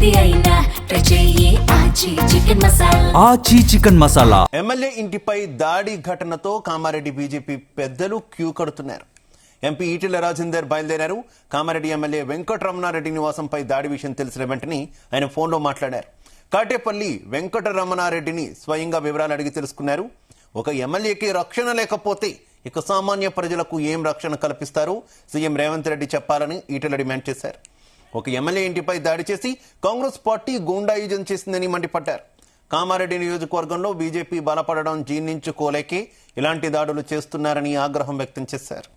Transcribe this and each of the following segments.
ఏది అయినా ట్రై చెయ్యి ఆచి చికెన్ మసాలా. ఆచి చికెన్ మసాలా. ఎమ్మెల్యే ఇంటిపై దాడి ఘటనతో కామారెడ్డి బీజేపీ పెద్దలు క్యూ కడుతున్నారు. ఎంపీ ఈటెల రాజేందర్ బయలుదేరారు. కామారెడ్డి ఎమ్మెల్యే వెంకటరమణారెడ్డి నివాసంపై దాడి విషయం తెలిసిన వెంటనే ఆయన ఫోన్లో మాట్లాడారు. కాటేపల్లి వెంకటరమణారెడ్డిని స్వయంగా వివరాలు అడిగి తెలుసుకున్నారు. ఒక ఎమ్మెల్యేకి రక్షణ లేకపోతే ఇక సామాన్య ప్రజలకు ఏం రక్షణ కల్పిస్తారు సీఎం రేవంత్ రెడ్డి చెప్పాలని ఈటెల డిమాండ్ చేశారు. ఒక ఎమ్మెల్యే ఇంటిపై దాడి చేసి కాంగ్రెస్ పార్టీ గూండాయిజం చేసిందని మండిపడ్డారు. కామారెడ్డి నియోజకవర్గంలో బీజేపీ బలపడడం జీర్ణించుకోలేకే ఇలాంటి దాడులు చేస్తున్నారని ఆగ్రహం వ్యక్తం చేశారు.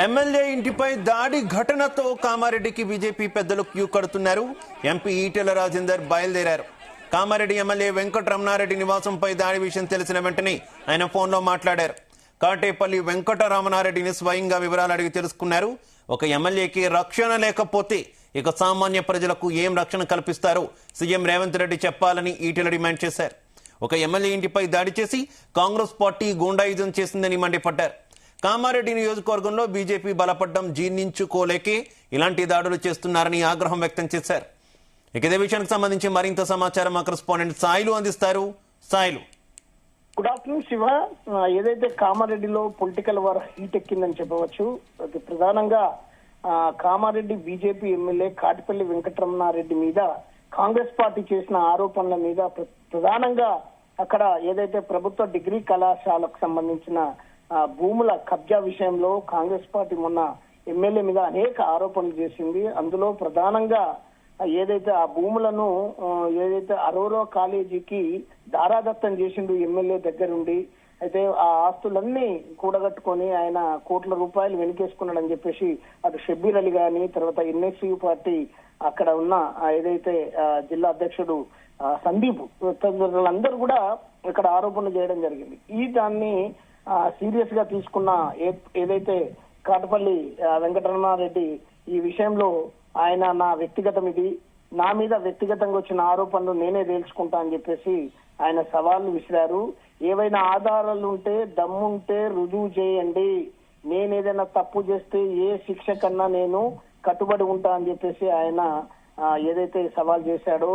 ఎమ్మెల్యే ఇంటిపై దాడి ఘటనతో కామారెడ్డికి బీజేపీ పెద్దలు క్యూ కడుతున్నారు. ఎంపీ ఈటెల రాజేందర్ బయలుదేరారు. కామారెడ్డి ఎమ్మెల్యే వెంకటరమణారెడ్డి నివాసంపై దాడి విషయం తెలిసిన వెంటనే ఆయన ఫోన్లో మాట్లాడారు. కాటేపల్లి వెంకటరమణారెడ్డిని స్వయంగా వివరాలు అడిగి తెలుసుకున్నారు. ఒక ఎమ్మెల్యేకి రక్షణ లేకపోతే ఇక సామాన్య ప్రజలకు ఏం రక్షణ కల్పిస్తారో సీఎం రేవంత్ రెడ్డి చెప్పాలని ఈటెల డిమాండ్ చేశారు. ఒక ఎమ్మెల్యే ఇంటిపై దాడి చేసి కాంగ్రెస్ పార్టీ గూండాయిజం చేసిందని మండిపడ్డారు. కామారెడ్డి నియోజకవర్గంలో బీజేపీ బలపడ్డం జీర్ణించుకోలేకే ఇలాంటి దాడులు చేస్తున్నారని ఆగ్రహం వ్యక్తం చేశారు. ఇక ఇదే విషయానికి సంబంధించి మరింత సమాచారం మా కరెస్పాండెంట్ సాయిలు అందిస్తారు. Sailu, good afternoon Shiva. ఏదైతే కామారెడ్డిలో పొలిటికల్ వార్ హీట్ ఎక్కిందని చెప్పవచ్చు. ప్రధానంగా కామారెడ్డి బీజేపీ ఎమ్మెల్యే కాటిపల్లి వెంకటరమణారెడ్డి మీద కాంగ్రెస్ పార్టీ చేసిన ఆరోపణల మీద ప్రధానంగా అక్కడ ఏదైతే ప్రభుత్వ డిగ్రీ కళాశాలకు సంబంధించిన భూముల కబ్జా విషయంలో కాంగ్రెస్ పార్టీ మొన్న ఎమ్మెల్యే మీద అనేక ఆరోపణలు చేసింది. అందులో ప్రధానంగా ఏదైతే ఆ భూములను ఏదైతే అరోరా కాలేజీకి దారాదత్తం చేసిండు ఎమ్మెల్యే దగ్గరుండి, అయితే ఆ ఆస్తులన్నీ కూడగట్టుకొని ఆయన కోట్ల రూపాయలు వెనుకేసుకున్నాడని చెప్పేసి అటు షబ్బీర్ అలీ గాని, తర్వాత ఎన్ఎస్యు పార్టీ అక్కడ ఉన్న ఏదైతే జిల్లా అధ్యక్షుడు సందీప్ తదితరులందరూ కూడా ఇక్కడ ఆరోపణలు చేయడం జరిగింది. ఈ దాన్ని సీరియస్ గా తీసుకున్న ఏదైతే కాటపల్లి వెంకటరమణారెడ్డి ఈ విషయంలో ఆయన నా వ్యక్తిగతం ఇది, నా మీద వ్యక్తిగతంగా వచ్చిన ఆరోపణలు నేనే తేల్చుకుంటా అని చెప్పేసి ఆయన సవాళ్లు విసిరారు. ఏవైనా ఆధారాలు ఉంటే దమ్ముంటే రుజువు చేయండి, నేనేదైనా తప్పు చేస్తే ఏ శిక్ష కన్నా నేను కట్టుబడి ఉంటా అని చెప్పేసి ఆయన ఏదైతే సవాల్ చేశాడో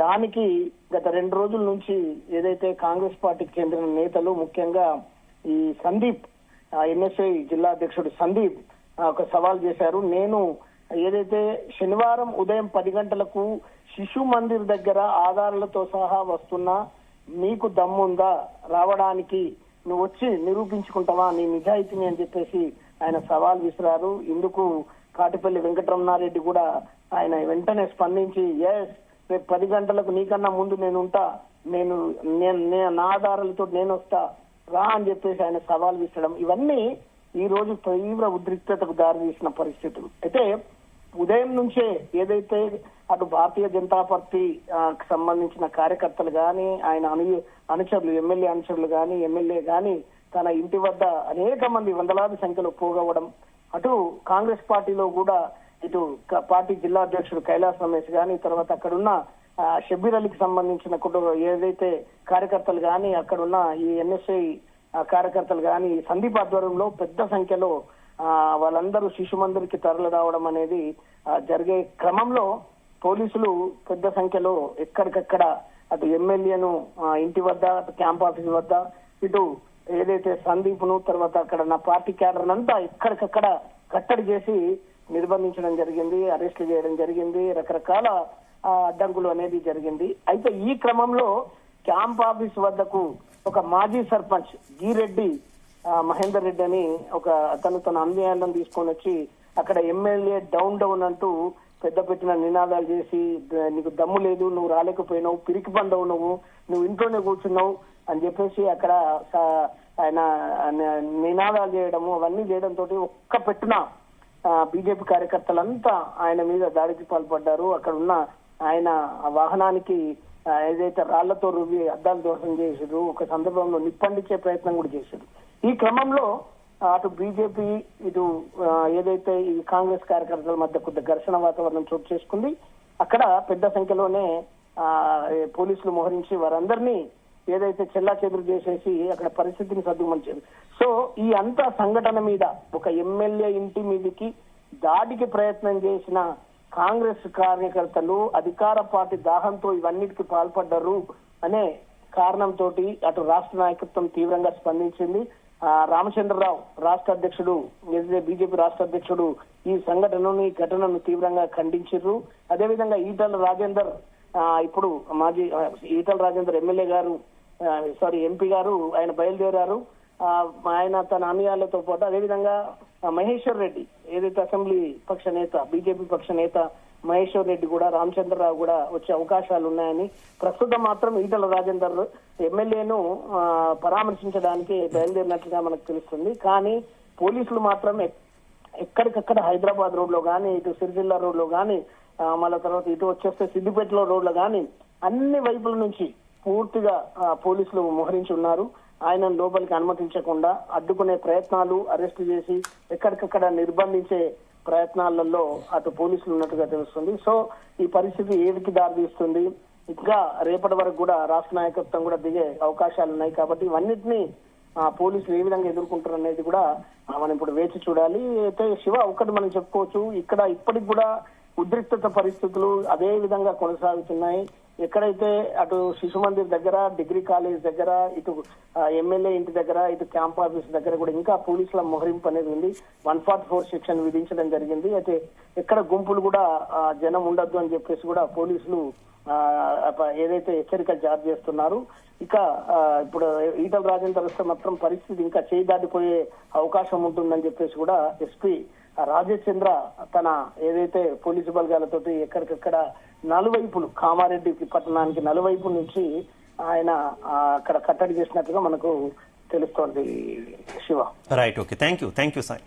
దానికి గత 2 రోజుల నుంచి ఏదైతే కాంగ్రెస్ పార్టీకి చెందిన నేతలు, ముఖ్యంగా ఈ సందీప్ ఎన్ఎస్ఐ జిల్లా అధ్యక్షుడు సందీప్ ఒక సవాల్ చేశారు. నేను ఏదైతే శనివారం ఉదయం 10 గంటలకు శిశు మందిర్ దగ్గర ఆధారాలతో సహా వస్తున్నా, నీకు దమ్ముందా రావడానికి, నువ్వు వచ్చి నిరూపించుకుంటావా నీ నిజాయితీని అని చెప్పేసి ఆయన సవాల్ విసిరారు. ఇందుకు కాటిపల్లి వెంకటరమణారెడ్డి కూడా ఆయన వెంటనే స్పందించి, ఎస్ రేపు 10 గంటలకు నీకన్నా ముందు నేను ఉంటా, నా ఆధారాలతో నేను వస్తా రా అని చెప్పేసి ఆయన సవాల్ విసరడం, ఇవన్నీ ఈ రోజు తీవ్ర ఉద్రిక్తతకు దారితీసిన పరిస్థితులు. అయితే ఉదయం నుంచే ఏదైతే అటు భారతీయ జనతా పార్టీ సంబంధించిన కార్యకర్తలు గాని, ఆయన అనుచరులు, ఎమ్మెల్యే అనుచరులు గాని, ఎమ్మెల్యే గాని తన ఇంటి వద్ద అనేక మంది వందలాది సంఖ్యలో పోగవడం, అటు కాంగ్రెస్ పార్టీలో కూడా ఇటు పార్టీ జిల్లా అధ్యక్షుడు కైలాస్ రమేష్ గాని, తర్వాత అక్కడున్న షబ్బీర్ అలీకి సంబంధించిన ఏదైతే కార్యకర్తలు గాని, అక్కడున్న ఈ ఎన్ఎస్ఐ కార్యకర్తలు గాని సందీప్ ఆధ్వర్యంలో పెద్ద సంఖ్యలో వాళ్ళందరూ శిశు మందిరికి తరలి రావడం అనేది జరిగే క్రమంలో పోలీసులు పెద్ద సంఖ్యలో ఎక్కడికక్కడ అటు ఎమ్మెల్యేను ఇంటి వద్ద, అటు క్యాంప్ ఆఫీస్ వద్ద, ఇటు ఏదైతే సందీప్ ను, తర్వాత అక్కడ నా పార్టీ క్యాడర్ అంతా ఎక్కడికక్కడ కట్టడి చేసి నిర్బంధించడం జరిగింది, అరెస్టులు చేయడం జరిగింది, రకరకాల అడ్డంకులు అనేది జరిగింది. అయితే ఈ క్రమంలో క్యాంప్ ఆఫీస్ వద్దకు ఒక మాజీ సర్పంచ్ గిరెడ్డి మహేందర్ రెడ్డి అని ఒక అతను తన అన్యాయాలను తీసుకొని వచ్చి అక్కడ ఎమ్మెల్యే డౌన్ అంటూ పెద్ద పెట్టిన నినాదాలు చేసి, నీకు దమ్ము లేదు, నువ్వు రాలేకపోయినావు, పిరికి పందవు, నువ్వు ఇంట్లోనే కూర్చున్నావు అని చెప్పేసి అక్కడ ఆయన నినాదాలు చేయడము అవన్నీ చేయడంతో ఒక్క పెట్టిన బీజేపీ కార్యకర్తలంతా ఆయన మీద దాడికి పాల్పడ్డారు. అక్కడ ఉన్న ఆయన వాహనానికి ఏదైతే రాళ్లతో రువ్వి అద్దాలు దోషం చేసారు, ఒక సందర్భంలో నిప్పండించే ప్రయత్నం కూడా చేశారు. ఈ క్రమంలో అటు బీజేపీ ఇటు ఏదైతే ఈ కాంగ్రెస్ కార్యకర్తల మధ్య కొద్ది ఘర్షణ వాతావరణం చోటు చేసుకుంది. అక్కడ పెద్ద సంఖ్యలోనే పోలీసులు మోహరించి వారందరినీ ఏదైతే చెల్లా చెదురు చేసేసి అక్కడ పరిస్థితిని సర్దుమనిచారు. సో ఈ అంతా సంఘటన మీద ఒక ఎమ్మెల్యే ఇంటి మీదకి దాడికి ప్రయత్నం చేసిన కాంగ్రెస్ కార్యకర్తలు అధికార పార్టీ దాహంతో ఇవన్నిటికీ పాల్పడ్డారు అనే కారణంతో అటు రాష్ట్ర నాయకత్వం తీవ్రంగా స్పందించింది. రామచంద్రరావు రాష్ట్ర అధ్యక్షుడు, బీజేపీ రాష్ట్ర అధ్యక్షుడు ఈ ఘటనను తీవ్రంగా ఖండించారు. అదేవిధంగా ఈటల రాజేందర్ ఇప్పుడు మాజీ ఈటల రాజేందర్ ఎమ్మెల్యే గారు ఎంపీ గారు ఆయన బయలుదేరారు. ఆయన తన అనుయాలతో పాటు అదేవిధంగా మహేశ్వర్ రెడ్డి ఏదైతే అసెంబ్లీ పక్ష నేత బీజేపీ పక్ష నేత మహేశ్వర్ రెడ్డి కూడా రామచంద్రరావు కూడా వచ్చే అవకాశాలు ఉన్నాయని, ప్రస్తుతం మాత్రం ఈటల రాజేందర్ ఎమ్మెల్యేను పరామర్శించడానికి బయలుదేరినట్లుగా మనకు తెలుస్తుంది. కానీ పోలీసులు మాత్రం ఎక్కడికక్కడ హైదరాబాద్ రోడ్ లో గానీ, ఇటు సిరిసిల్ల రోడ్ లో గానీ, మళ్ళీ తర్వాత ఇటు వచ్చేస్తే సిద్దిపేటలో రోడ్లో గానీ అన్ని వైపుల నుంచి పూర్తిగా పోలీసులు మోహరించి ఉన్నారు. ఆయన లోపలికి అనుమతించకుండా అడ్డుకునే ప్రయత్నాలు, అరెస్ట్ చేసి ఎక్కడికక్కడ నిర్బంధించే ప్రయత్నాలలో అటు పోలీసులు ఉన్నట్టుగా తెలుస్తుంది. సో ఈ పరిస్థితి ఏదికి దారితీస్తుంది, ఇంకా రేపటి వరకు కూడా రాష్ట్ర నాయకత్వం కూడా దిగే అవకాశాలు ఉన్నాయి. కాబట్టి ఇవన్నిటినీ పోలీసులు ఏ విధంగా ఎదుర్కొంటారు అనేది కూడా మనం ఇప్పుడు వేచి చూడాలి. అయితే శివ ఒకటి మనం చెప్పుకోవచ్చు, ఇక్కడ ఇప్పటికి కూడా ఉద్రిక్తత పరిస్థితులు అదే విధంగా కొనసాగుతున్నాయి. ఎక్కడైతే అటు శిశు మందిర్ దగ్గర, డిగ్రీ కాలేజ్ దగ్గర, ఇటు ఎమ్మెల్యే ఇంటి దగ్గర, ఇటు క్యాంప్ ఆఫీస్ దగ్గర కూడా ఇంకా పోలీసుల మొహరింపు అనేది ఉంది. 144 సెక్షన్ విధించడం జరిగింది. అయితే ఎక్కడ గుంపులు కూడా జనం ఉండొద్దు అని చెప్పేసి కూడా పోలీసులు ఏదైతే హెచ్చరికలు జారీ చేస్తున్నారు. ఇక ఇప్పుడు ఈటల రాజేందర్ వస్తే మాత్రం పరిస్థితి ఇంకా చేయి దాటిపోయే అవకాశం ఉంటుందని చెప్పేసి కూడా ఎస్పీ రాజేష్ చంద్ర తన ఏదైతే పోలీసు బలగాలతోటి ఎక్కడికక్కడ నలువైపులు కామారెడ్డి పట్టణానికి నలువైపు నుంచి ఆయన అక్కడ కట్టడి చేసినట్టుగా మనకు తెలుస్తోంది Shiva. Right, okay, thank you Sai.